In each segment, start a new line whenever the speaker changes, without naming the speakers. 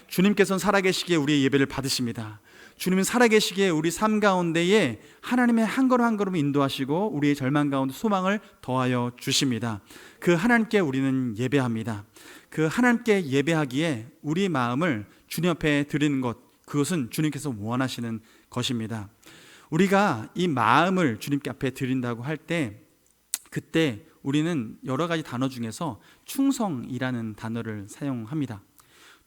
주님께서는 살아계시기에 우리의 예배를 받으십니다. 주님은 살아계시기에 우리 삶 가운데에 하나님의 한 걸음 한 걸음 인도하시고 우리의 절망 가운데 소망을 더하여 주십니다. 그 하나님께 우리는 예배합니다. 그 하나님께 예배하기에 우리 마음을 주님 앞에 드리는 것, 그것은 주님께서 원하시는 것입니다. 우리가 이 마음을 주님께 앞에 드린다고 할 때, 그때 우리는 여러 가지 단어 중에서 충성이라는 단어를 사용합니다.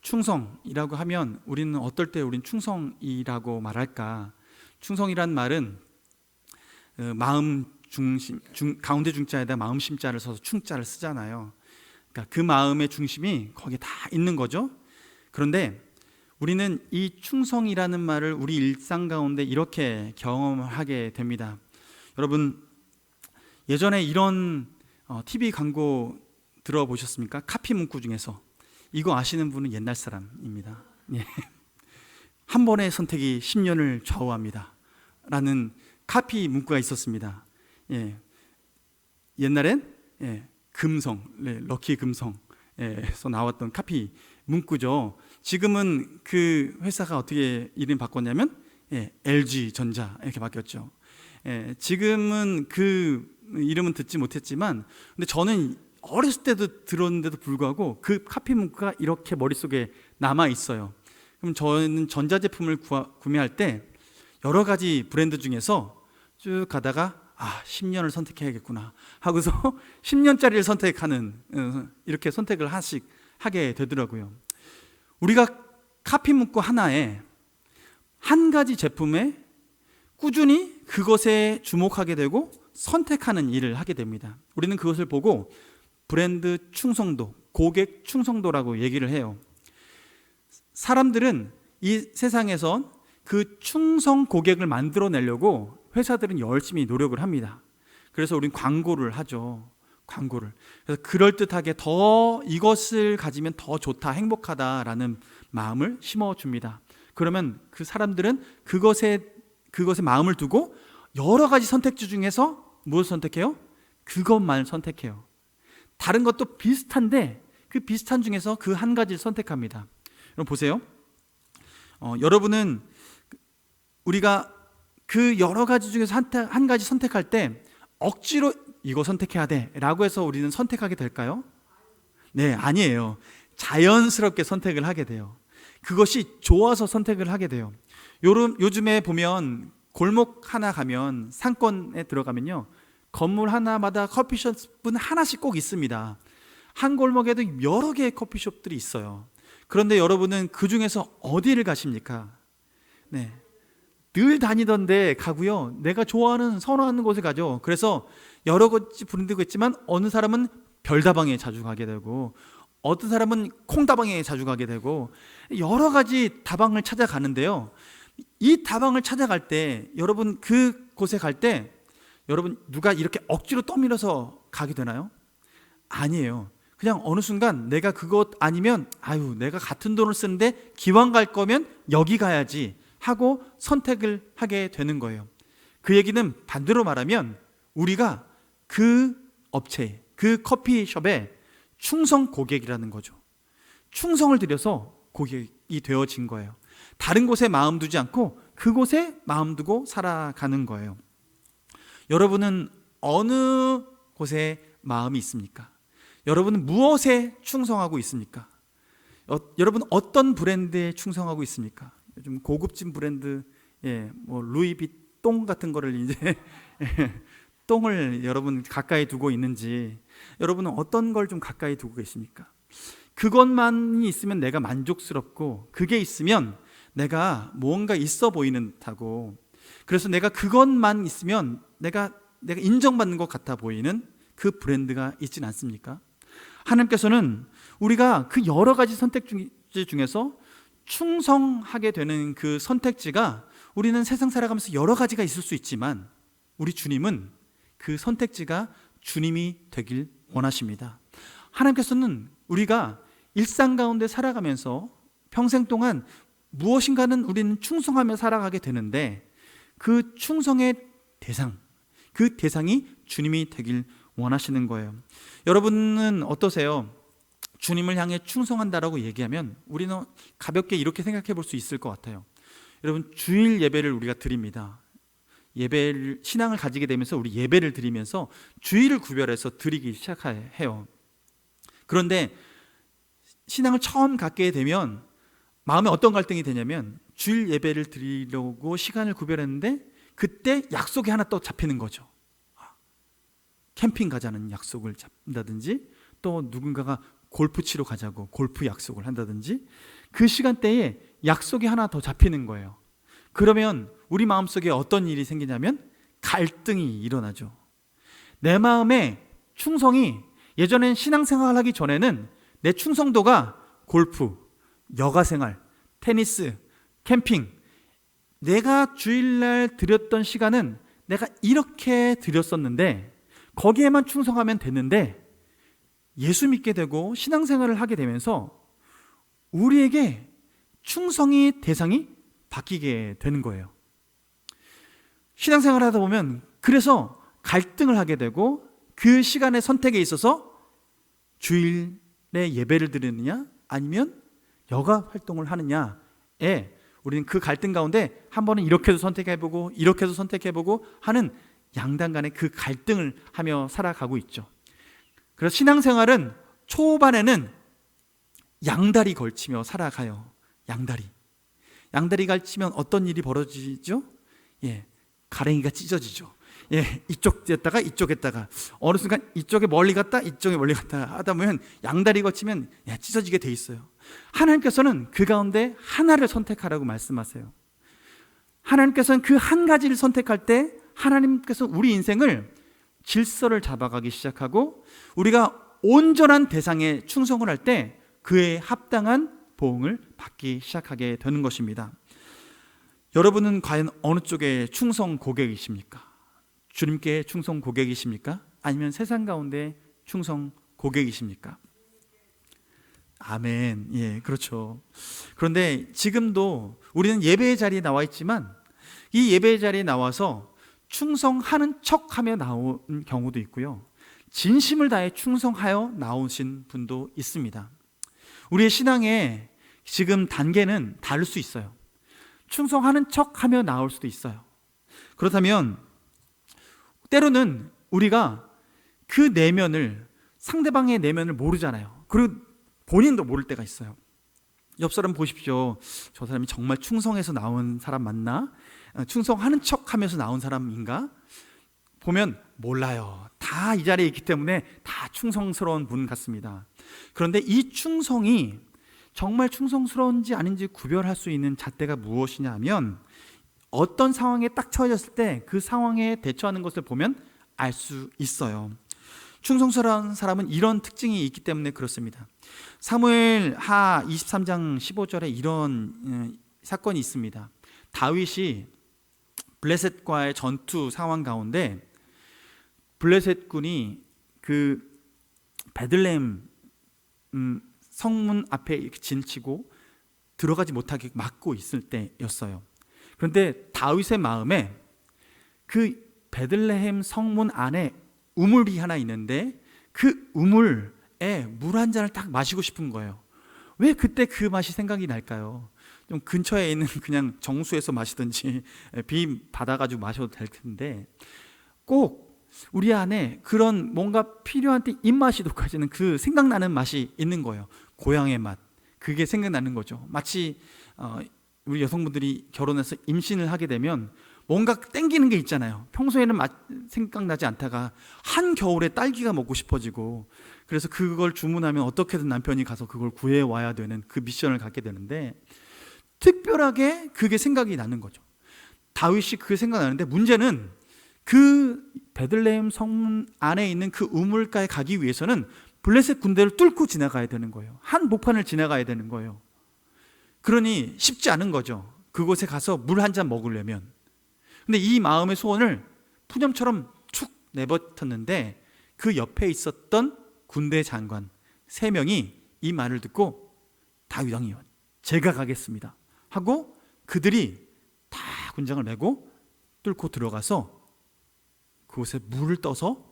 충성이라고 하면 우리는 어떨 때 우린 충성이라고 말할까? 충성이란 말은 마음 중심, 가운데 중자에다 마음 심자를 써서 충자를 쓰잖아요. 그러니까 그 마음의 중심이 거기에 다 있는 거죠. 그런데 우리는 이 충성이라는 말을 우리 일상 가운데 이렇게 경험하게 됩니다. 여러분, 예전에 이런 TV 광고 들어보셨습니까? 카피 문구 중에서. 이거 아시는 분은 옛날 사람입니다. 예. 한 번의 선택이 10년을 좌우합니다 라는 카피 문구가 있었습니다. 예. 옛날엔 금성, 럭키 금성에서 나왔던 카피 문구죠. 지금은 그 회사가 어떻게 이름 바꿨냐면 LG전자 이렇게 바뀌었죠. 지금은 그 이름은 듣지 못했지만, 근데 저는 어렸을 때도 들었는데도 불구하고 그 카피 문구가 이렇게 머릿속에 남아 있어요. 그럼 저는 전자제품을 구매할 때 여러 가지 브랜드 중에서 쭉 가다가 10년을 선택해야겠구나 하고서 10년짜리를 선택하는, 이렇게 선택을 하나씩 하게 되더라고요. 우리가 카피 문구 하나에 한 가지 제품에 꾸준히 그것에 주목하게 되고 선택하는 일을 하게 됩니다. 우리는 그것을 보고 브랜드 충성도, 고객 충성도라고 얘기를 해요. 사람들은 이 세상에선 그 충성 고객을 만들어내려고 회사들은 열심히 노력을 합니다. 그래서 우린 광고를 하죠. 광고를. 그래서 그럴듯하게 더 이것을 가지면 더 좋다, 행복하다라는 마음을 심어줍니다. 그러면 그 사람들은 그것에 마음을 두고 여러 가지 선택지 중에서 무엇을 선택해요? 그것만 선택해요. 다른 것도 비슷한데 그 비슷한 중에서 그 한 가지를 선택합니다. 여러분 보세요. 여러분은 우리가 그 여러 가지 중에서 한 가지 선택할 때 억지로 이거 선택해야 돼 라고 해서 우리는 선택하게 될까요? 네, 아니에요. 자연스럽게 선택을 하게 돼요. 그것이 좋아서 선택을 하게 돼요. 요즘에 보면 골목 하나 가면, 상권에 들어가면요, 건물 하나마다 커피숍은 하나씩 꼭 있습니다. 한 골목에도 여러 개의 커피숍들이 있어요. 그런데 여러분은 그 중에서 어디를 가십니까? 네, 늘 다니던 데 가고요, 내가 좋아하는, 선호하는 곳에 가죠. 그래서 여러 가지 브랜드가 있지만 어느 사람은 별다방에 자주 가게 되고 어떤 사람은 콩다방에 자주 가게 되고 여러 가지 다방을 찾아가는데요, 이 다방을 찾아갈 때, 여러분 그곳에 갈 때 여러분 누가 이렇게 억지로 떠밀어서 가게 되나요? 아니에요. 그냥 어느 순간 내가 그것 아니면 내가 같은 돈을 쓰는데 기왕 갈 거면 여기 가야지 하고 선택을 하게 되는 거예요. 그 얘기는 반대로 말하면 우리가 그 업체, 그 커피숍에 충성 고객이라는 거죠. 충성을 들여서 고객이 되어진 거예요. 다른 곳에 마음 두지 않고 그곳에 마음 두고 살아가는 거예요. 여러분은 어느 곳에 마음이 있습니까? 여러분은 무엇에 충성하고 있습니까? 여러분 어떤 브랜드에 충성하고 있습니까? 요즘 고급진 브랜드, 루이비통 같은 거를 이제 똥을 여러분 가까이 두고 있는지, 여러분은 어떤 걸 좀 가까이 두고 계십니까? 그것만 있으면 내가 만족스럽고, 그게 있으면 내가 뭔가 있어 보이는 듯하고, 그래서 내가 그것만 있으면 내가 인정받는 것 같아 보이는 그 브랜드가 있진 않습니까? 하나님께서는 우리가 그 여러 가지 선택지 중에서 충성하게 되는 그 선택지가, 우리는 세상 살아가면서 여러 가지가 있을 수 있지만 우리 주님은 그 선택지가 주님이 되길 원하십니다. 하나님께서는 우리가 일상 가운데 살아가면서 평생 동안 무엇인가는 우리는 충성하며 살아가게 되는데, 그 충성의 대상, 그 대상이 주님이 되길 원하시는 거예요. 여러분은 어떠세요? 주님을 향해 충성한다라고 얘기하면 우리는 가볍게 이렇게 생각해 볼 수 있을 것 같아요. 여러분, 주일 예배를 우리가 드립니다. 예배를, 신앙을 가지게 되면서 우리 예배를 드리면서 주일을 구별해서 드리기 시작해요. 그런데 신앙을 처음 갖게 되면 마음에 어떤 갈등이 되냐면, 주일 예배를 드리려고 시간을 구별했는데 그때 약속이 하나 또 잡히는 거죠. 캠핑 가자는 약속을 잡는다든지, 또 누군가가 골프 치러 가자고 골프 약속을 한다든지, 그 시간대에 약속이 하나 더 잡히는 거예요. 그러면 우리 마음속에 어떤 일이 생기냐면 갈등이 일어나죠. 내 마음의 충성이, 예전엔 신앙생활을 하기 전에는 내 충성도가 골프, 여가생활, 테니스, 캠핑, 내가 주일날 드렸던 시간은 내가 이렇게 드렸었는데 거기에만 충성하면 됐는데, 예수 믿게 되고 신앙생활을 하게 되면서 우리에게 충성의 대상이 바뀌게 되는 거예요. 신앙생활을 하다 보면 그래서 갈등을 하게 되고, 그 시간의 선택에 있어서 주일에 예배를 드리느냐 아니면 여가 활동을 하느냐에 우리는 그 갈등 가운데 한 번은 이렇게도 선택해보고 이렇게도 선택해보고 하는 양당 간의 그 갈등을 하며 살아가고 있죠. 그래서 신앙생활은 초반에는 양다리 걸치며 살아가요. 양다리 걸치면 어떤 일이 벌어지죠? 가랭이가 찢어지죠. 이쪽 됐다가 이쪽 했다가 어느 순간 이쪽에 멀리 갔다 이쪽에 멀리 갔다 하다 보면 양다리 걸치면 찢어지게 돼 있어요. 하나님께서는 그 가운데 하나를 선택하라고 말씀하세요. 하나님께서는 그 한 가지를 선택할 때 하나님께서 우리 인생을 질서를 잡아가기 시작하고, 우리가 온전한 대상에 충성을 할 때 그에 합당한 보응을 받기 시작하게 되는 것입니다. 여러분은 과연 어느 쪽에 충성 고객이십니까? 주님께 충성 고객이십니까? 아니면 세상 가운데 충성 고객이십니까? 아멘. 그렇죠. 그런데 지금도 우리는 예배의 자리에 나와 있지만 이 예배의 자리에 나와서 충성하는 척하며 나온 경우도 있고요, 진심을 다해 충성하여 나오신 분도 있습니다. 우리의 신앙의 지금 단계는 다를 수 있어요. 충성하는 척하며 나올 수도 있어요. 그렇다면 때로는 우리가 그 내면을, 상대방의 내면을 모르잖아요. 그리고 본인도 모를 때가 있어요. 옆 사람 보십시오. 저 사람이 정말 충성해서 나온 사람 맞나? 충성하는 척하면서 나온 사람인가? 보면 몰라요. 다 이 자리에 있기 때문에 다 충성스러운 분 같습니다. 그런데 이 충성이 정말 충성스러운지 아닌지 구별할 수 있는 잣대가 무엇이냐 하면, 어떤 상황에 딱 처해졌을 때 그 상황에 대처하는 것을 보면 알 수 있어요. 충성스러운 사람은 이런 특징이 있기 때문에 그렇습니다. 사무엘하 23장 15절에 이런 사건이 있습니다. 다윗이 블레셋과의 전투 상황 가운데 블레셋군이 그 베들레헴 성문 앞에 이렇게 진치고 들어가지 못하게 막고 있을 때였어요. 그런데 다윗의 마음에 그 베들레헴 성문 안에 우물이 하나 있는데 그 우물에 물 한 잔을 딱 마시고 싶은 거예요. 왜 그때 그 맛이 생각이 날까요? 좀 근처에 있는 그냥 정수에서 마시든지 비 받아가지고 마셔도 될 텐데, 꼭 우리 안에 그런 뭔가 필요한 때 입맛이 돋아지는 그 생각나는 맛이 있는 거예요. 고향의 맛, 그게 생각나는 거죠. 마치 우리 여성분들이 결혼해서 임신을 하게 되면 뭔가 땡기는 게 있잖아요. 평소에는 생각나지 않다가 한겨울에 딸기가 먹고 싶어지고, 그래서 그걸 주문하면 어떻게든 남편이 가서 그걸 구해와야 되는 그 미션을 갖게 되는데, 특별하게 그게 생각이 나는 거죠. 다윗이 그게 생각나는데, 문제는 그 베들레헴 성문 안에 있는 그 우물가에 가기 위해서는 블레셋 군대를 뚫고 지나가야 되는 거예요. 한 목판을 지나가야 되는 거예요. 그러니 쉽지 않은 거죠. 그곳에 가서 물 한 잔 먹으려면. 근데 이 마음의 소원을 푸념처럼 툭 내뱉었는데, 그 옆에 있었던 군대 장관 3명이 이 말을 듣고 다윗 왕이요, 제가 가겠습니다 하고 그들이 다 군장을 메고 뚫고 들어가서 그곳에 물을 떠서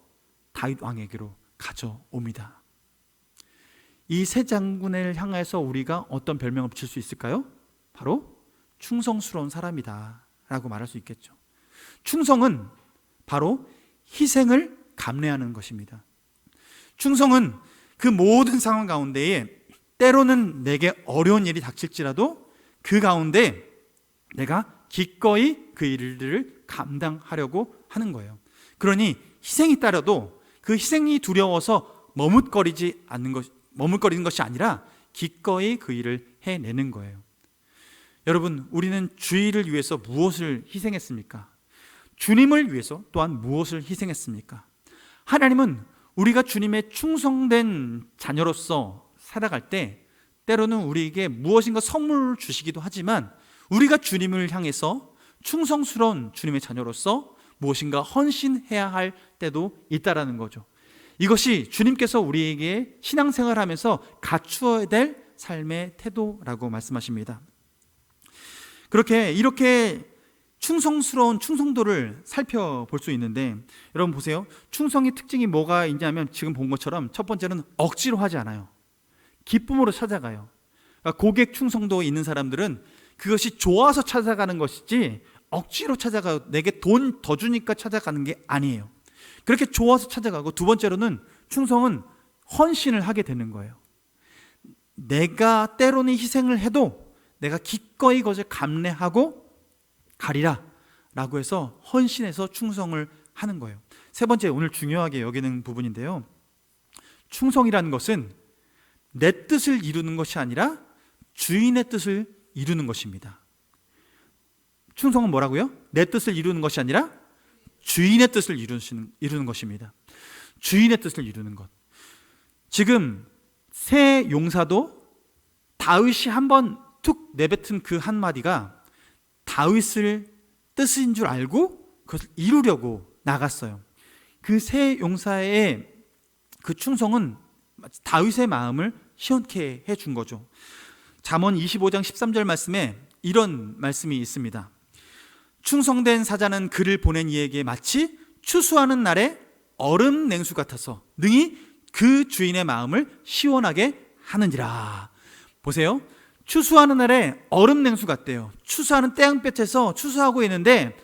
다윗 왕에게로 가져옵니다. 이 세 장군을 향해서 우리가 어떤 별명을 붙일 수 있을까요? 바로 충성스러운 사람이다 라고 말할 수 있겠죠. 충성은 바로 희생을 감내하는 것입니다. 충성은 그 모든 상황 가운데에 때로는 내게 어려운 일이 닥칠지라도 그 가운데 내가 기꺼이 그 일들을 감당하려고 하는 거예요. 그러니 희생이 따라도 그 희생이 두려워서 머뭇거리는 것이 아니라 기꺼이 그 일을 해내는 거예요. 여러분, 우리는 주의를 위해서 무엇을 희생했습니까? 주님을 위해서 또한 무엇을 희생했습니까? 하나님은 우리가 주님의 충성된 자녀로서 살아갈 때 때로는 우리에게 무엇인가 선물을 주시기도 하지만 우리가 주님을 향해서 충성스러운 주님의 자녀로서 무엇인가 헌신해야 할 때도 있다라는 거죠. 이것이 주님께서 우리에게 신앙생활하면서 갖추어야 될 삶의 태도라고 말씀하십니다. 이렇게 충성스러운 충성도를 살펴볼 수 있는데, 여러분 보세요. 충성의 특징이 뭐가 있냐면 지금 본 것처럼 첫 번째는 억지로 하지 않아요. 기쁨으로 찾아가요. 그러니까 고객 충성도 있는 사람들은 그것이 좋아서 찾아가는 것이지 억지로 찾아가요. 내게 돈 더 주니까 찾아가는 게 아니에요. 그렇게 좋아서 찾아가고, 두 번째로는 충성은 헌신을 하게 되는 거예요. 내가 때로는 희생을 해도 내가 기꺼이 그것을 감내하고 가리라 라고 해서 헌신해서 충성을 하는 거예요. 세 번째, 오늘 중요하게 여기는 부분인데요, 충성이라는 것은 내 뜻을 이루는 것이 아니라 주인의 뜻을 이루는 것입니다. 충성은 뭐라고요? 내 뜻을 이루는 것이 아니라 주인의 뜻을 이루는 것입니다. 주인의 뜻을 이루는 것. 지금 새 용사도 다윗이 한번 툭 내뱉은 그 한마디가 다윗을 뜻인 줄 알고 그것을 이루려고 나갔어요. 그 새 용사의 그 충성은 다윗의 마음을 시원케 해준 거죠. 잠언 25장 13절 말씀에 이런 말씀이 있습니다. 충성된 사자는 그를 보낸 이에게 마치 추수하는 날에 얼음 냉수 같아서 능히 그 주인의 마음을 시원하게 하느니라. 보세요. 추수하는 날에 얼음 냉수 같대요. 추수하는 태양볕에서 추수하고 있는데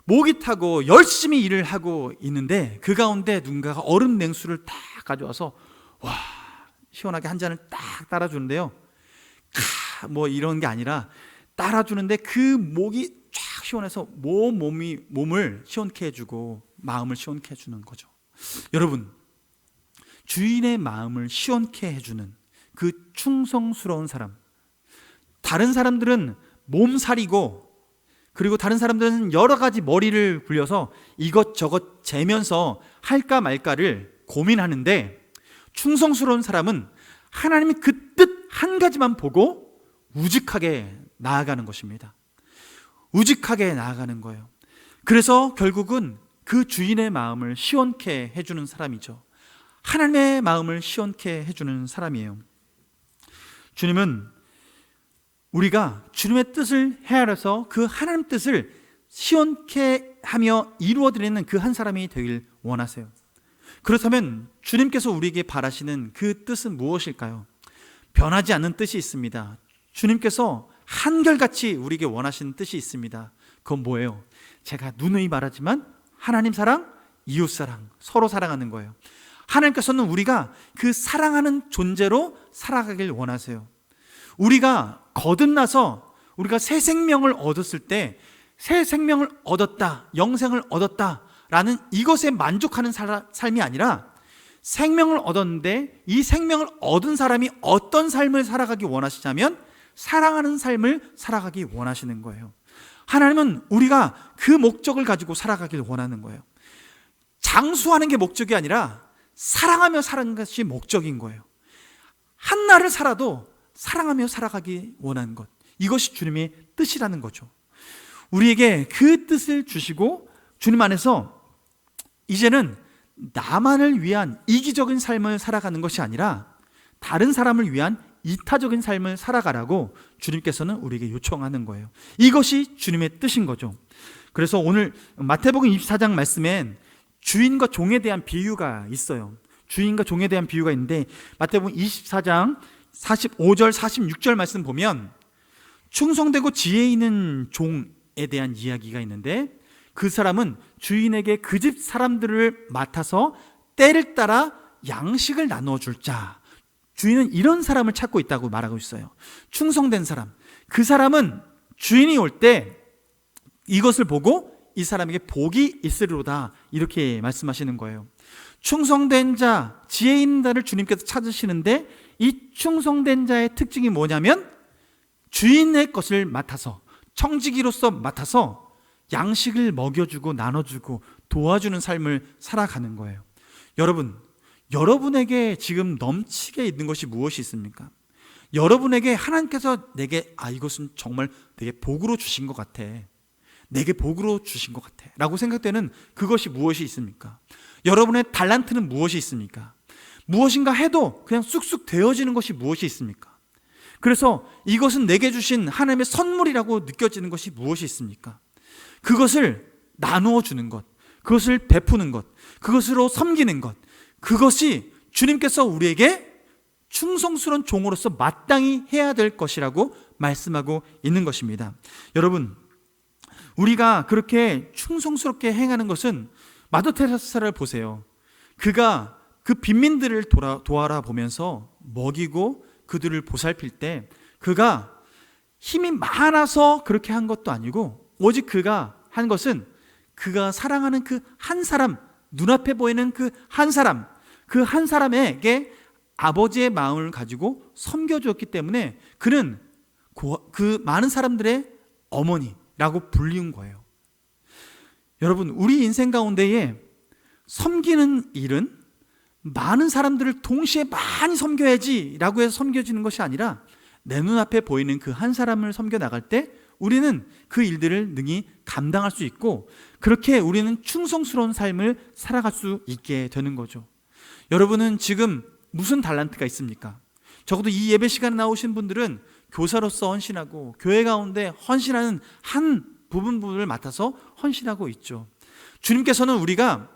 목이 타고 열심히 일을 하고 있는데 그 가운데 누군가가 얼음 냉수를 딱 가져와서 와, 시원하게 한 잔을 딱 따라주는데요, 뭐 이런 게 아니라 따라주는데 그 목이 쫙 시원해서 몸을 시원케 해주고 마음을 시원케 해주는 거죠. 여러분, 주인의 마음을 시원케 해주는 그 충성스러운 사람, 다른 사람들은 몸살이고, 그리고 다른 사람들은 여러 가지 머리를 굴려서 이것저것 재면서 할까 말까를 고민하는데, 충성스러운 사람은 하나님이 그 뜻 한 가지만 보고 우직하게 나아가는 것입니다. 우직하게 나아가는 거예요. 그래서 결국은 그 주인의 마음을 시원케 해주는 사람이죠. 하나님의 마음을 시원케 해주는 사람이에요. 주님은 우리가 주님의 뜻을 헤아려서 그 하나님 뜻을 시원케 하며 이루어드리는 그 한 사람이 되길 원하세요. 그렇다면 주님께서 우리에게 바라시는 그 뜻은 무엇일까요? 변하지 않는 뜻이 있습니다. 주님께서 한결같이 우리에게 원하시는 뜻이 있습니다. 그건 뭐예요? 제가 누누이 말하지만 하나님 사랑, 이웃 사랑, 서로 사랑하는 거예요. 하나님께서는 우리가 그 사랑하는 존재로 살아가길 원하세요. 우리가 거듭나서 우리가 새 생명을 얻었을 때 새 생명을 얻었다, 영생을 얻었다 라는 이것에 만족하는 삶이 아니라 생명을 얻었는데 이 생명을 얻은 사람이 어떤 삶을 살아가기 원하시냐면 사랑하는 삶을 살아가기 원하시는 거예요. 하나님은 우리가 그 목적을 가지고 살아가길 원하는 거예요. 장수하는 게 목적이 아니라 사랑하며 사는 것이 목적인 거예요. 한 날을 살아도 사랑하며 살아가기 원하는 것, 이것이 주님의 뜻이라는 거죠. 우리에게 그 뜻을 주시고 주님 안에서 이제는 나만을 위한 이기적인 삶을 살아가는 것이 아니라 다른 사람을 위한 이타적인 삶을 살아가라고 주님께서는 우리에게 요청하는 거예요. 이것이 주님의 뜻인 거죠. 그래서 오늘 마태복음 24장 말씀엔 주인과 종에 대한 비유가 있어요. 주인과 종에 대한 비유가 있는데 마태복음 24장 45절 46절 말씀 보면 충성되고 지혜 있는 종에 대한 이야기가 있는데 그 사람은 주인에게 그 집 사람들을 맡아서 때를 따라 양식을 나누어 줄 자. 주인은 이런 사람을 찾고 있다고 말하고 있어요. 충성된 사람. 그 사람은 주인이 올 때 이것을 보고 이 사람에게 복이 있으리로다, 이렇게 말씀하시는 거예요. 충성된 자, 지혜 있는 자를 주님께서 찾으시는데 이 충성된 자의 특징이 뭐냐면 주인의 것을 맡아서, 청지기로서 맡아서 양식을 먹여주고 나눠주고 도와주는 삶을 살아가는 거예요. 여러분에게 지금 넘치게 있는 것이 무엇이 있습니까? 여러분에게 하나님께서 내게 이것은 정말 내게 복으로 주신 것 같아, 내게 복으로 주신 것 같아 라고 생각되는 그것이 무엇이 있습니까? 여러분의 달란트는 무엇이 있습니까? 무엇인가 해도 그냥 쑥쑥 되어지는 것이 무엇이 있습니까? 그래서 이것은 내게 주신 하나님의 선물이라고 느껴지는 것이 무엇이 있습니까? 그것을 나누어 주는 것, 그것을 베푸는 것, 그것으로 섬기는 것, 그것이 주님께서 우리에게 충성스러운 종으로서 마땅히 해야 될 것이라고 말씀하고 있는 것입니다. 여러분, 우리가 그렇게 충성스럽게 행하는 것은 마더 테레사를 보세요. 그가 그 빈민들을 도와라 보면서 먹이고 그들을 보살필 때 그가 힘이 많아서 그렇게 한 것도 아니고 오직 그가 한 것은 그가 사랑하는 그 한 사람, 눈앞에 보이는 그 한 사람, 그 한 사람에게 아버지의 마음을 가지고 섬겨주었기 때문에 그는 그 많은 사람들의 어머니라고 불리운 거예요. 여러분, 우리 인생 가운데에 섬기는 일은 많은 사람들을 동시에 많이 섬겨야지 라고 해서 섬겨지는 것이 아니라 내 눈앞에 보이는 그 한 사람을 섬겨 나갈 때 우리는 그 일들을 능히 감당할 수 있고 그렇게 우리는 충성스러운 삶을 살아갈 수 있게 되는 거죠. 여러분은 지금 무슨 달란트가 있습니까? 적어도 이 예배 시간에 나오신 분들은 교사로서 헌신하고 교회 가운데 헌신하는 한 부분을 맡아서 헌신하고 있죠. 주님께서는 우리가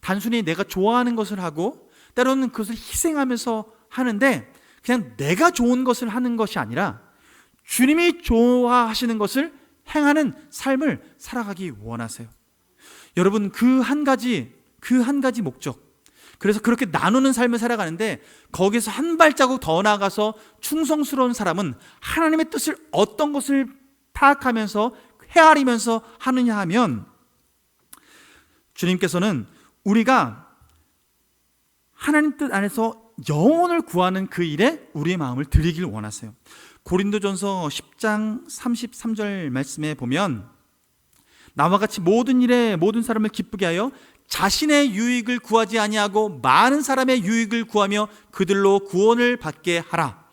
단순히 내가 좋아하는 것을 하고 때로는 그것을 희생하면서 하는데 그냥 내가 좋은 것을 하는 것이 아니라 주님이 좋아하시는 것을 행하는 삶을 살아가기 원하세요. 여러분, 그 한 가지 목적, 그래서 그렇게 나누는 삶을 살아가는데 거기서 한 발자국 더 나아가서 충성스러운 사람은 하나님의 뜻을 어떤 것을 파악하면서 헤아리면서 하느냐 하면 주님께서는 우리가 하나님 뜻 안에서 영혼을 구하는 그 일에 우리의 마음을 드리길 원하세요. 고린도전서 10장 33절 말씀에 보면 나와 같이 모든 일에 모든 사람을 기쁘게 하여 자신의 유익을 구하지 아니하고 많은 사람의 유익을 구하며 그들로 구원을 받게 하라.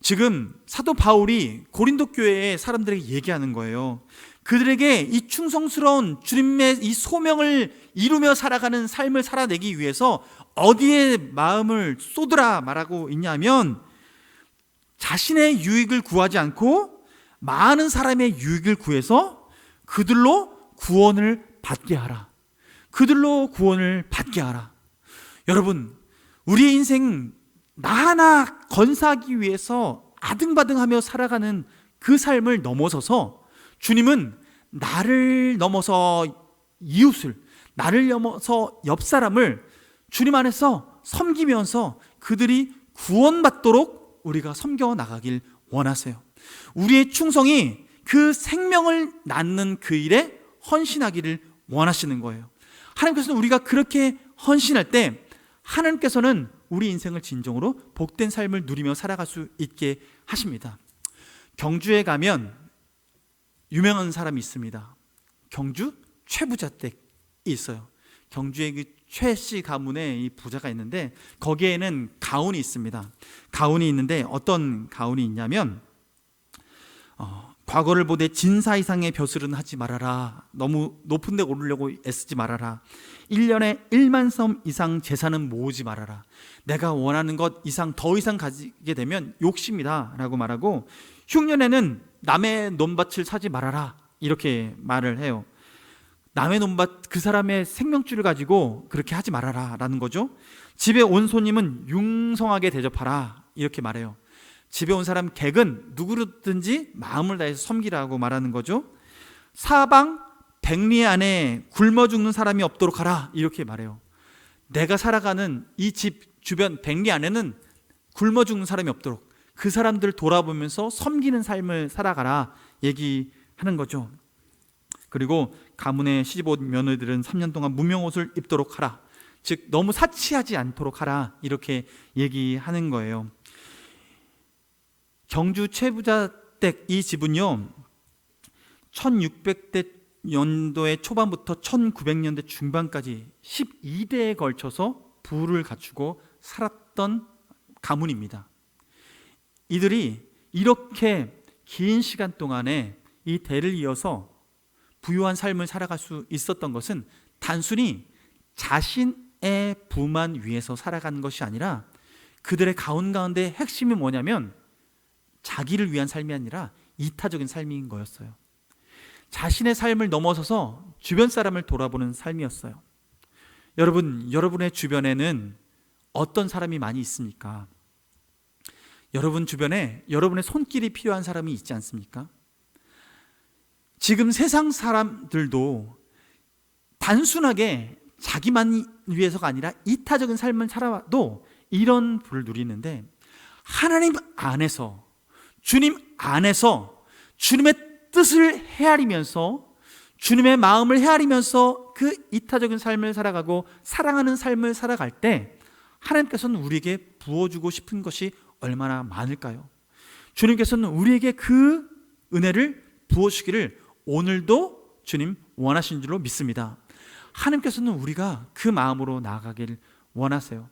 지금 사도 바울이 고린도 교회의 사람들에게 얘기하는 거예요. 그들에게 이 충성스러운 주님의 이 소명을 이루며 살아가는 삶을 살아내기 위해서 어디에 마음을 쏟으라 말하고 있냐면 자신의 유익을 구하지 않고 많은 사람의 유익을 구해서 그들로 구원을 받게 하라. 그들로 구원을 받게 하라. 여러분, 우리의 인생 나 하나 건사하기 위해서 아등바등하며 살아가는 그 삶을 넘어서서 주님은 나를 넘어서 이웃을, 나를 넘어서 옆 사람을 주님 안에서 섬기면서 그들이 구원받도록 우리가 섬겨 나가길 원하세요. 우리의 충성이 그 생명을 낳는 그 일에 헌신하기를 원하시는 거예요. 하나님께서는 우리가 그렇게 헌신할 때 하나님께서는 우리 인생을 진정으로 복된 삶을 누리며 살아갈 수 있게 하십니다. 경주에 가면 유명한 사람이 있습니다. 경주 최부자댁이 있어요. 경주에 그 최씨 가문에 이 부자가 있는데 거기에는 가훈이 있습니다. 가훈이 있는데 어떤 가훈이 있냐면 과거를 보되 진사 이상의 벼슬은 하지 말아라. 너무 높은 데 오르려고 애쓰지 말아라. 1년에 1만 섬 이상 재산은 모으지 말아라. 내가 원하는 것 이상 더 이상 가지게 되면 욕심이다 라고 말하고 흉년에는 남의 논밭을 사지 말아라 이렇게 말을 해요. 남의 논밭 그 사람의 생명줄을 가지고 그렇게 하지 말아라 라는 거죠. 집에 온 손님은 융성하게 대접하라 이렇게 말해요. 집에 온 사람 객은 누구든지 마음을 다해서 섬기라고 말하는 거죠. 사방 백리 안에 굶어 죽는 사람이 없도록 하라 이렇게 말해요. 내가 살아가는 이 집 주변 백리 안에는 굶어 죽는 사람이 없도록 그 사람들 돌아보면서 섬기는 삶을 살아가라 얘기하는 거죠. 그리고 가문의 시집온 며느리들은 3년 동안 무명옷을 입도록 하라, 즉 너무 사치하지 않도록 하라 이렇게 얘기하는 거예요. 경주 최부자 댁 이 집은요 1600대 년도의 초반부터 1900년대 중반까지 12대에 걸쳐서 부를 갖추고 살았던 가문입니다. 이들이 이렇게 긴 시간 동안에 이 대를 이어서 부유한 삶을 살아갈 수 있었던 것은 단순히 자신의 부만 위해서 살아가는 것이 아니라 그들의 가운데 핵심이 뭐냐면 자기를 위한 삶이 아니라 이타적인 삶인 거였어요. 자신의 삶을 넘어서서 주변 사람을 돌아보는 삶이었어요. 여러분, 여러분의 주변에는 어떤 사람이 많이 있습니까? 여러분 주변에 여러분의 손길이 필요한 사람이 있지 않습니까? 지금 세상 사람들도 단순하게 자기만 위해서가 아니라 이타적인 삶을 살아도 이런 부를 누리는데, 하나님 안에서, 주님 안에서 주님의 뜻을 헤아리면서 주님의 마음을 헤아리면서 그 이타적인 삶을 살아가고 사랑하는 삶을 살아갈 때 하나님께서는 우리에게 부어주고 싶은 것이 얼마나 많을까요? 주님께서는 우리에게 그 은혜를 부어주기를 오늘도 주님 원하신 줄로 믿습니다. 하나님께서는 우리가 그 마음으로 나아가길 원하세요.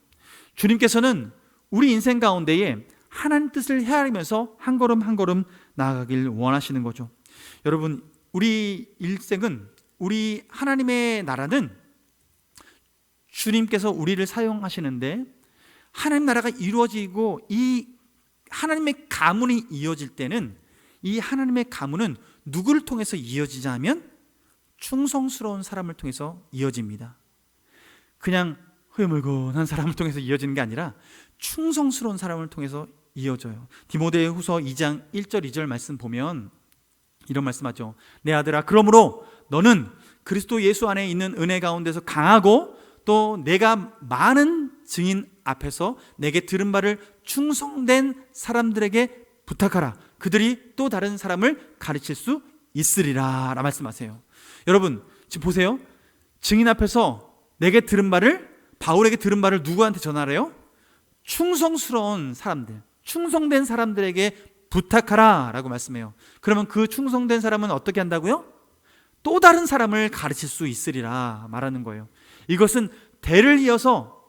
주님께서는 우리 인생 가운데에 하나님 뜻을 헤아리면서 한 걸음 한 걸음 나아가길 원하시는 거죠. 여러분, 우리 일생은, 우리 하나님의 나라는 주님께서 우리를 사용하시는데 하나님 나라가 이루어지고 이 하나님의 가문이 이어질 때는 이 하나님의 가문은 누구를 통해서 이어지냐면 충성스러운 사람을 통해서 이어집니다. 그냥 흐물근한 사람을 통해서 이어지는 게 아니라 충성스러운 사람을 통해서 이어져요. 디모데후서 2장 1절 2절 말씀 보면 이런 말씀하죠. 내 아들아, 그러므로 너는 그리스도 예수 안에 있는 은혜 가운데서 강하고 또 내가 많은 증인 앞에서 내게 들은 바를 충성된 사람들에게 부탁하라. 그들이 또 다른 사람을 가르칠 수 있으리라 라 말씀하세요. 여러분 지금 보세요. 증인 앞에서 내게 들은 바를, 바울에게 들은 바를 누구한테 전하래요? 충성스러운 사람들, 충성된 사람들에게 부탁하라 라고 말씀해요. 그러면 그 충성된 사람은 어떻게 한다고요? 또 다른 사람을 가르칠 수 있으리라 말하는 거예요. 이것은 대를 이어서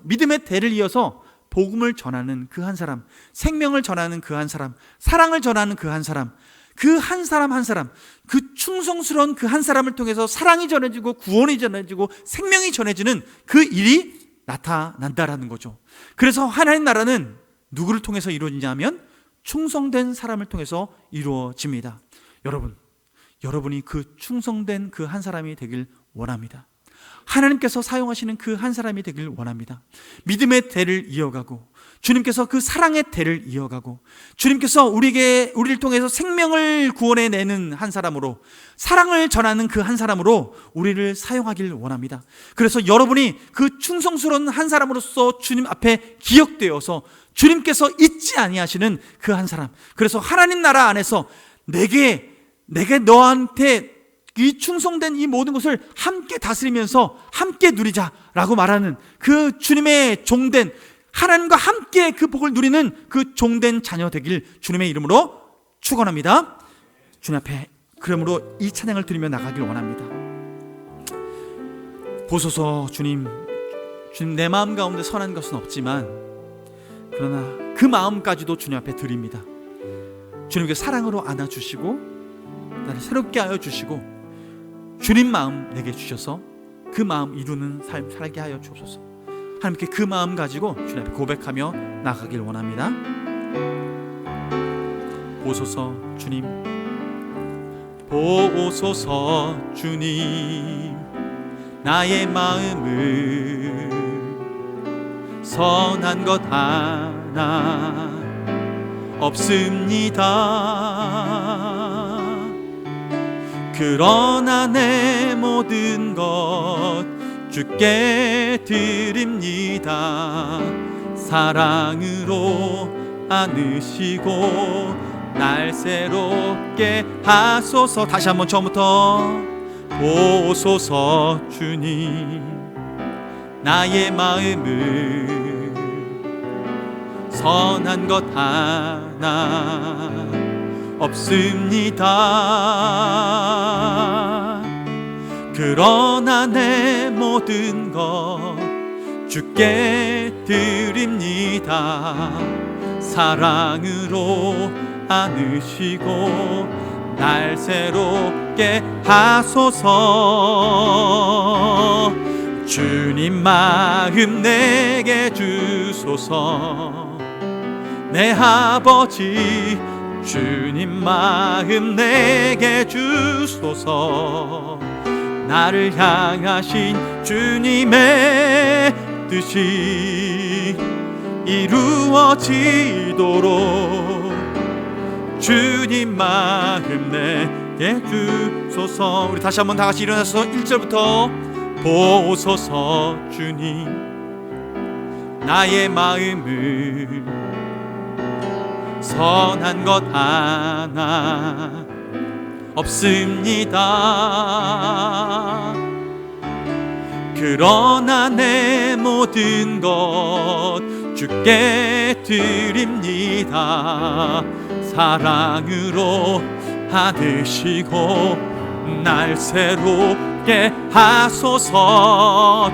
믿음의 대를 이어서 복음을 전하는 그 한 사람, 생명을 전하는 그 한 사람, 사랑을 전하는 그 한 사람, 그 한 사람 한 사람, 그 충성스러운 그 한 사람을 통해서 사랑이 전해지고 구원이 전해지고 생명이 전해지는 그 일이 나타난다라는 거죠. 그래서 하나님 나라는 누구를 통해서 이루어지냐면 충성된 사람을 통해서 이루어집니다. 여러분이 그 충성된 그 한 사람이 되길 원합니다. 하나님께서 사용하시는 그 한 사람이 되길 원합니다. 믿음의 대를 이어가고 주님께서 그 사랑의 대를 이어가고 주님께서 우리를 통해서 생명을 구원해내는 한 사람으로, 사랑을 전하는 그 한 사람으로 우리를 사용하길 원합니다. 그래서 여러분이 그 충성스러운 한 사람으로서 주님 앞에 기억되어서 주님께서 잊지 아니하시는 그 한 사람, 그래서 하나님 나라 안에서 내게 너한테 이 충성된 이 모든 것을 함께 다스리면서 함께 누리자라고 말하는 그 주님의 종된, 하나님과 함께 그 복을 누리는 그 종된 자녀 되길 주님의 이름으로 축원합니다. 주님 앞에 그러므로 이 찬양을 드리며 나가길 원합니다. 보소서 주님 내 마음 가운데 선한 것은 없지만 그러나 그 마음까지도 주님 앞에 드립니다. 주님께서 사랑으로 안아주시고 나를 새롭게 하여 주시고 주님 마음 내게 주셔서 그 마음 이루는 삶 살게 하여 주옵소서. 하나님께 그 마음 가지고 주님 앞에 고백하며 나가길 원합니다. 보소서 주님, 보소서 주님. 나의 마음을 선한 것 하나 없습니다. 그러나 내 모든 것 주께 드립니다. 사랑으로 안으시고 날 새롭게 하소서. 다시 한번 처음부터. 보소서 주님. 나의 마음을 선한 것 하나 없습니다. 그러나 내 모든 것 주께 드립니다. 사랑으로 안으시고 날 새롭게 하소서. 주님 마음 내게 주소서. 내 아버지 주님 마음 내게 주소서. 나를 향하신 주님의 뜻이 이루어지도록 주님 마음 내게 주소서. 우리 다시 한번 다같이 일어나서 1절부터. 보소서 주님. 나의 마음을 선한 것 하나 없습니다. 그러나 내 모든 것 주께 드립니다. 사랑으로 안으시고 날 새롭게 하소서.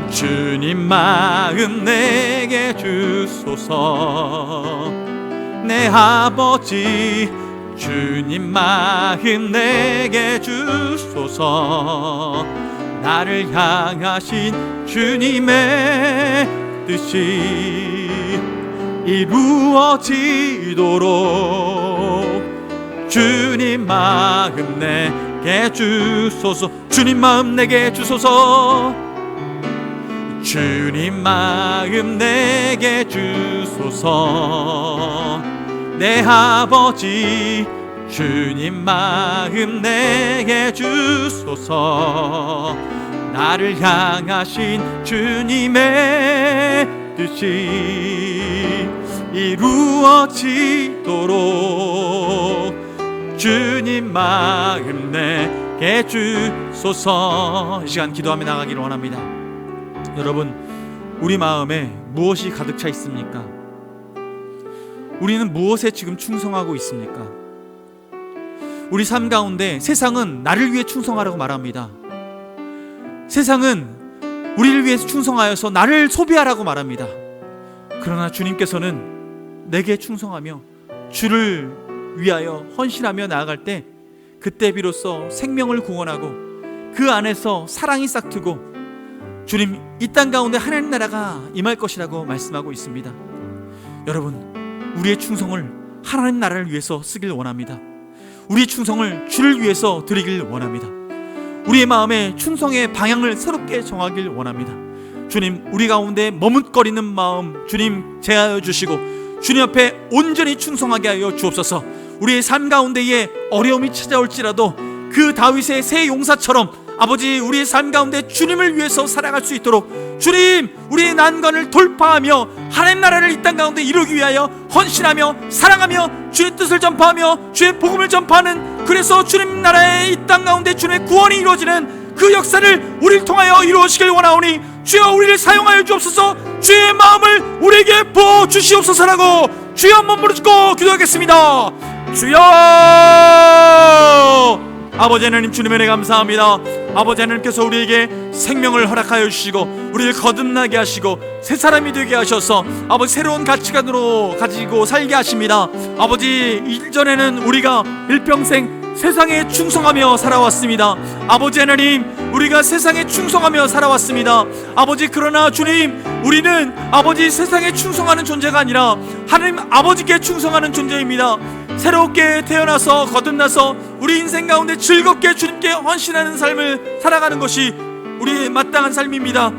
주님 마음 내게 주소서. 내 아버지 주님 마음 내게 주소서. 나를 향하신 주님의 뜻이 이루어지도록 주님 마음 내게 주소서. 주님 마음 내게 주소서. 주님 마음 내게 주소서. 내 아버지 주님 마음 내게 주소서. 나를 향하신 주님의 뜻이 이루어지도록 주님 마음 내게 주소서. 이 시간 기도하며 나가기를 원합니다. 여러분, 우리 마음에 무엇이 가득 차 있습니까? 우리는 무엇에 지금 충성하고 있습니까? 우리 삶 가운데 세상은 나를 위해 충성하라고 말합니다. 세상은 우리를 위해서 충성하여서 나를 소비하라고 말합니다. 그러나 주님께서는 내게 충성하며 주를 위하여 헌신하며 나아갈 때, 그때 비로소 생명을 구원하고 그 안에서 사랑이 싹트고 주님 이 땅 가운데 하나님 나라가 임할 것이라고 말씀하고 있습니다. 여러분, 우리의 충성을 하나님 나라를 위해서 쓰길 원합니다. 우리의 충성을 주를 위해서 드리길 원합니다. 우리의 마음에 충성의 방향을 새롭게 정하길 원합니다. 주님, 우리 가운데 머뭇거리는 마음 주님 제하여 주시고 주님 앞에 온전히 충성하게 하여 주옵소서. 우리의 삶 가운데에 어려움이 찾아올지라도 그 다윗의 새 용사처럼 아버지, 우리의 삶 가운데 주님을 위해서 살아갈 수 있도록 주님, 우리의 난관을 돌파하며 하나님 나라를 이 땅 가운데 이루기 위하여 헌신하며 사랑하며 주의 뜻을 전파하며 주의 복음을 전파하는, 그래서 주님 나라의 이 땅 가운데 주님의 구원이 이루어지는 그 역사를 우리를 통하여 이루어지길 원하오니 주여 우리를 사용하여 주옵소서. 주의 마음을 우리에게 부어주시옵소서라고 주여 한번 부르짖고 기도하겠습니다. 주여! 아버지 하나님, 주님의 은혜 감사합니다. 아버지 하나님께서 우리에게 생명을 허락하여 주시고 우리를 거듭나게 하시고 새 사람이 되게 하셔서 아버지 새로운 가치관으로 가지고 살게 하십니다. 아버지, 이전에는 우리가 일평생 세상에 충성하며 살아왔습니다. 아버지 하나님, 우리가 세상에 충성하며 살아왔습니다. 아버지, 그러나 주님, 우리는 아버지 세상에 충성하는 존재가 아니라 하나님 아버지께 충성하는 존재입니다. 새롭게 태어나서 거듭나서 우리 인생 가운데 즐겁게 주님께 헌신하는 삶을 살아가는 것이 우리의 마땅한 삶입니다.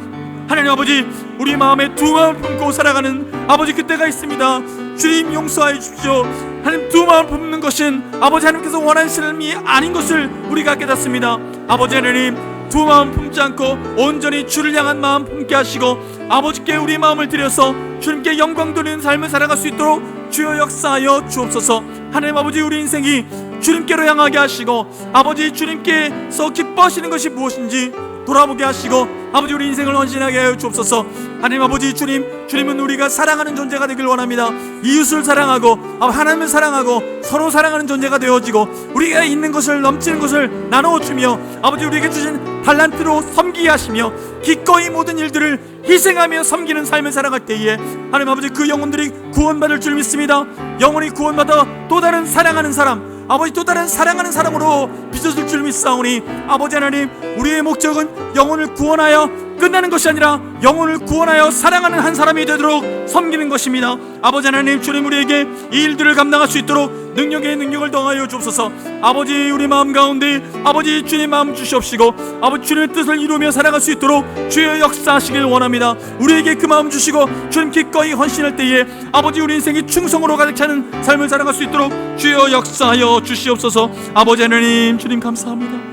하나님 아버지, 우리 마음에 두 마음을 품고 살아가는 아버지 그때가 있습니다. 주님 용서하여 주십시오. 하나님, 두 마음을 품는 것은 아버지 하나님께서 원하는 삶이 아닌 것을 우리가 깨닫습니다. 아버지 하나님, 두 마음 품지 않고 온전히 주를 향한 마음 품게 하시고 아버지께 우리 마음을 들여서 주님께 영광 돌리는 삶을 살아갈 수 있도록 주여 역사하여 주옵소서. 하나님 아버지, 우리 인생이 주님께로 향하게 하시고 아버지 주님께서 기뻐하시는 것이 무엇인지 돌아보게 하시고 아버지 우리 인생을 헌신하게 하여 주옵소서. 하나님 아버지, 주님은 우리가 사랑하는 존재가 되길 원합니다. 이웃을 사랑하고 하나님을 사랑하고 서로 사랑하는 존재가 되어지고 우리가 있는 것을, 넘치는 것을 나누어주며 아버지 우리에게 주신 달란트로 섬기게 하시며 기꺼이 모든 일들을 희생하며 섬기는 삶을 살아갈 때에 하나님 아버지, 그 영혼들이 구원받을 줄 믿습니다. 영혼이 구원받아 또 다른 사랑하는 사람, 아버지 또 다른 사랑하는 사람으로 빚어질 줄 믿사오니 아버지 하나님, 우리의 목적은 영혼을 구원하여 끝나는 것이 아니라 영혼을 구원하여 사랑하는 한 사람이 되도록 섬기는 것입니다. 아버지 하나님, 주님 우리에게 이 일들을 감당할 수 있도록 능력에 능력을 더하여 주옵소서. 아버지, 우리 마음 가운데 아버지 주님 마음 주시옵시고 아버지 주님의 뜻을 이루며 살아갈 수 있도록 주여 역사하시길 원합니다. 우리에게 그 마음 주시고 주님 기꺼이 헌신할 때에 아버지 우리 인생이 충성으로 가득 차는 삶을 살아갈 수 있도록 주여 역사하여 주시옵소서. 아버지 하나님, 주님 감사합니다.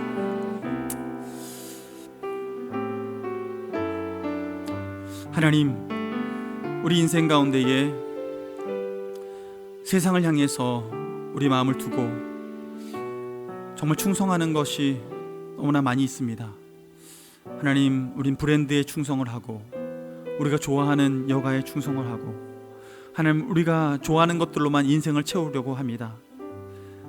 하나님, 우리 인생 가운데에 세상을 향해서 우리 마음을 두고 정말 충성하는 것이 너무나 많이 있습니다. 하나님, 우린 브랜드에 충성을 하고 우리가 좋아하는 여가에 충성을 하고 하나님, 우리가 좋아하는 것들로만 인생을 채우려고 합니다.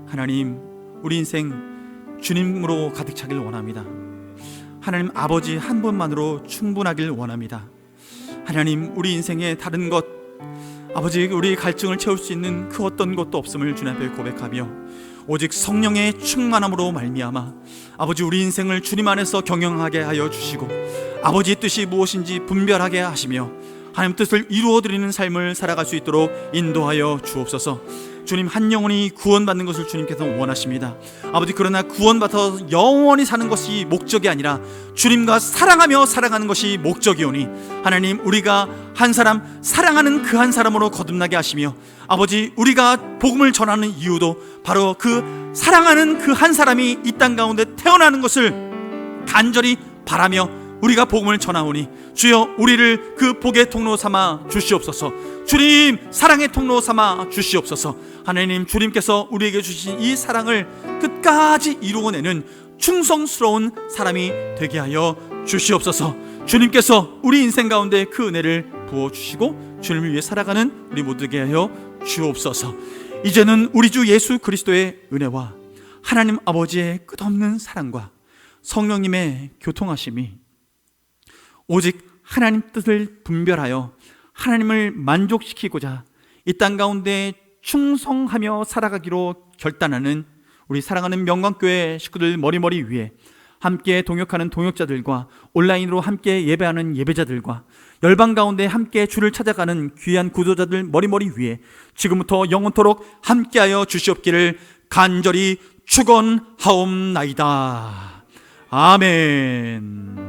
하나님, 우리 인생 주님으로 가득 차길 원합니다. 하나님 아버지 한 분만으로 충분하길 원합니다. 하나님, 우리 인생에 다른 것, 아버지 우리 갈증을 채울 수 있는 그 어떤 것도 없음을 주님 앞에 고백하며 오직 성령의 충만함으로 말미암아 아버지 우리 인생을 주님 안에서 경영하게 하여 주시고 아버지의 뜻이 무엇인지 분별하게 하시며 하나님 뜻을 이루어드리는 삶을 살아갈 수 있도록 인도하여 주옵소서. 주님, 한 영혼이 구원받는 것을 주님께서 원하십니다. 아버지, 그러나 구원받아서 영원히 사는 것이 목적이 아니라 주님과 사랑하며 살아가는 것이 목적이오니 하나님, 우리가 한 사람 사랑하는 그 한 사람으로 거듭나게 하시며 아버지, 우리가 복음을 전하는 이유도 바로 그 사랑하는 그 한 사람이 이 땅 가운데 태어나는 것을 간절히 바라며 우리가 복음을 전하오니 주여 우리를 그 복의 통로 삼아 주시옵소서. 주님, 사랑의 통로 삼아 주시옵소서. 하나님, 주님께서 우리에게 주신 이 사랑을 끝까지 이루어내는 충성스러운 사람이 되게 하여 주시옵소서. 주님께서 우리 인생 가운데 그 은혜를 부어주시고 주님을 위해 살아가는 우리 모두에게 하여 주옵소서. 이제는 우리 주 예수 그리스도의 은혜와 하나님 아버지의 끝없는 사랑과 성령님의 교통하심이 오직 하나님 뜻을 분별하여 하나님을 만족시키고자 이 땅 가운데 충성하며 살아가기로 결단하는 우리 사랑하는 명광교회 식구들 머리머리 위에 함께 동역하는 동역자들과 온라인으로 함께 예배하는 예배자들과 열방 가운데 함께 주를 찾아가는 귀한 구도자들 머리머리 위에 지금부터 영원토록 함께하여 주시옵기를 간절히 축원하옵나이다. 아멘.